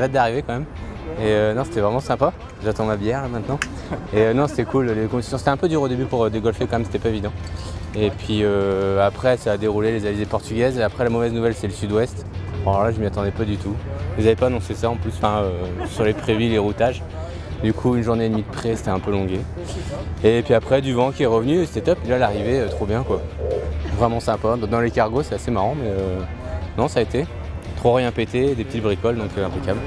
hâte d'arriver quand même. Et non, c'était vraiment sympa. J'attends ma bière là maintenant. Et non, c'était cool. Les conditions, c'était un peu dur au début pour dégolfer quand même, c'était pas évident. Et puis après, ça a déroulé les alizés portugaises. Et après, la mauvaise nouvelle, c'est le sud-ouest. Alors là, je m'y attendais pas du tout. Ils n'avaient pas annoncé ça en plus, sur les prévis, les routages. Du coup, une journée et demie de près, c'était un peu longué. Et puis après, du vent qui est revenu, c'était top. Et là, l'arrivée, trop bien quoi. Vraiment sympa. Dans les cargos, c'est assez marrant, mais non, ça a été. Trop rien pété, des petites bricoles, donc impeccable.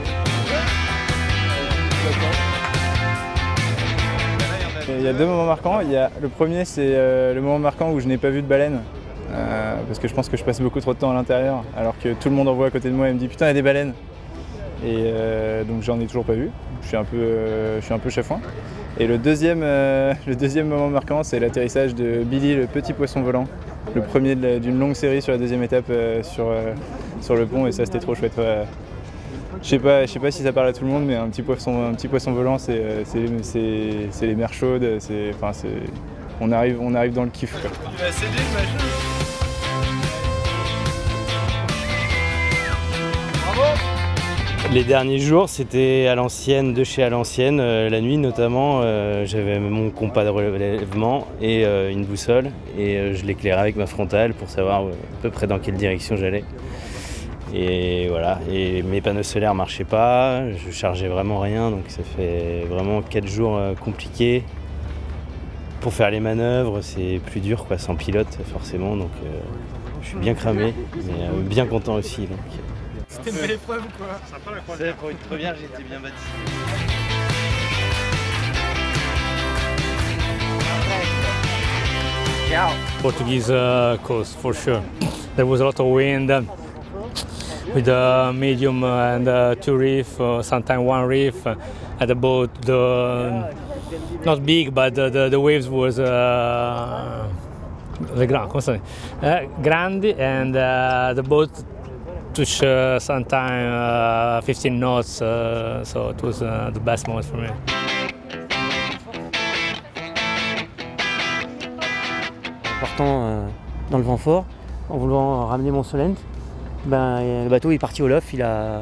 Il y a deux moments marquants. Le premier, c'est le moment marquant où je n'ai pas vu de baleine. Parce que je pense que je passe beaucoup trop de temps à l'intérieur, alors que tout le monde en voit à côté de moi et me dit putain, il y a des baleines. Et donc j'en ai toujours pas vu. Je suis un peu chafouin. Et le deuxième moment marquant, c'est l'atterrissage de Billy, le petit poisson volant. Le premier d'une longue série sur la deuxième étape sur le pont, et ça c'était trop chouette. Je sais pas si ça parle à tout le monde, mais un petit poisson volant, c'est les mers chaudes. On arrive dans le kiff, quoi. Il va céder le machin. Bravo. Les derniers jours, c'était à l'ancienne, de chez à l'ancienne, la nuit notamment. J'avais mon compas de relèvement et une boussole, et je l'éclairais avec ma frontale pour savoir à peu près dans quelle direction j'allais. Et voilà, et mes panneaux solaires marchaient pas, je chargeais vraiment rien, donc ça fait vraiment 4 jours compliqués. Pour faire les manœuvres, c'est plus dur quoi, sans pilote forcément, donc je suis bien cramé, mais bien content aussi. Donc. C'était une belle épreuve ou quoi? Sympa la croisière. Pour une première, j'étais bien bâti. Portuguese coast for sure. There was a lot of wind with the medium and two reef, sometimes one reef at the boat. Not big, but the waves was grande, and the boat touched sometimes 15 knots, so it was the best moment for me. Partant dans le vent fort, en voulant ramener mon Solent, le bateau est parti au lof, il a,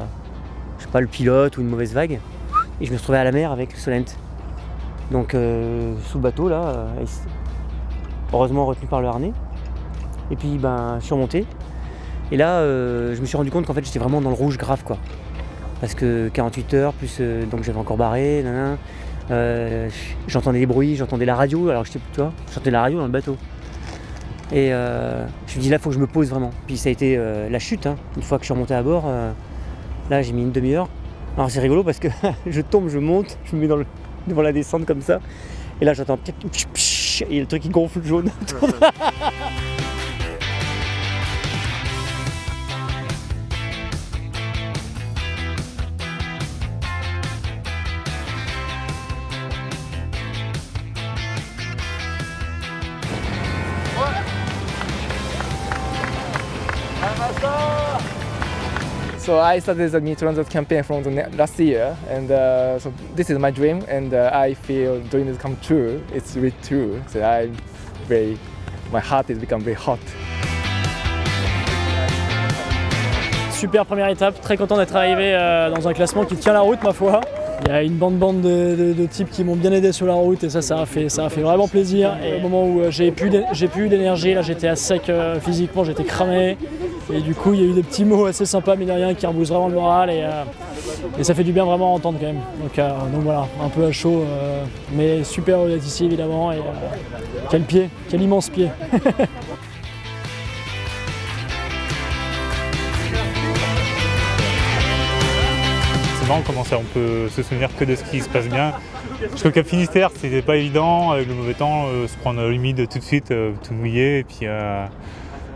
je sais pas, le pilote ou une mauvaise vague, et je me suis retrouvé à la mer avec le Solent. Donc sous le bateau là, heureusement retenu par le harnais, et puis je suis remonté, et là je me suis rendu compte qu'en fait j'étais vraiment dans le rouge grave quoi, parce que 48 heures plus donc j'avais encore barré, j'entendais des bruits, j'entendais la radio, alors j'entendais la radio dans le bateau. Et je me suis dit là, il faut que je me pose vraiment. Puis ça a été la chute, hein. Une fois que je suis remonté à bord, là j'ai mis une demi-heure. Alors c'est rigolo parce que je tombe, je monte, je me mets devant la descente comme ça. Et là j'entends et le truc qui gonfle jaune. So I started the New Transit campaign from last year, and so this is my dream, and I feel dream is come true. It's really true. So my heart has become very hot. Super première étape, très content d'être arrivé dans un classement qui tient la route ma foi. Il y a une bande de types qui m'ont bien aidé sur la route, et ça a fait vraiment plaisir. Et au moment où j'ai plus d'énergie, là j'étais à sec physiquement, j'étais cramé. Et du coup il y a eu des petits mots assez sympas mais de rien qui reboostent vraiment le moral, et ça fait du bien vraiment à entendre quand même. Donc voilà, un peu à chaud, mais super honnête ici évidemment, et quel immense pied. C'est marrant comment ça, on peut se souvenir que de ce qui se passe bien. Jusqu'au Cap Finistère, c'était pas évident, avec le mauvais temps, se prendre l'humide tout de suite, tout mouillé. Et puis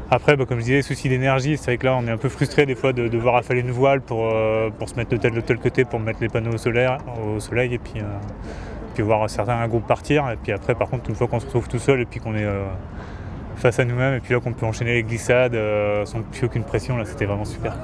après, comme je disais, souci d'énergie, c'est vrai que là on est un peu frustré des fois de devoir affaler une voile pour se mettre de tel côté, pour mettre les panneaux au soleil, et puis voir certains groupes partir. Et puis après, par contre, une fois qu'on se retrouve tout seul et puis qu'on est face à nous-mêmes, et puis là qu'on peut enchaîner les glissades sans plus aucune pression, là c'était vraiment super.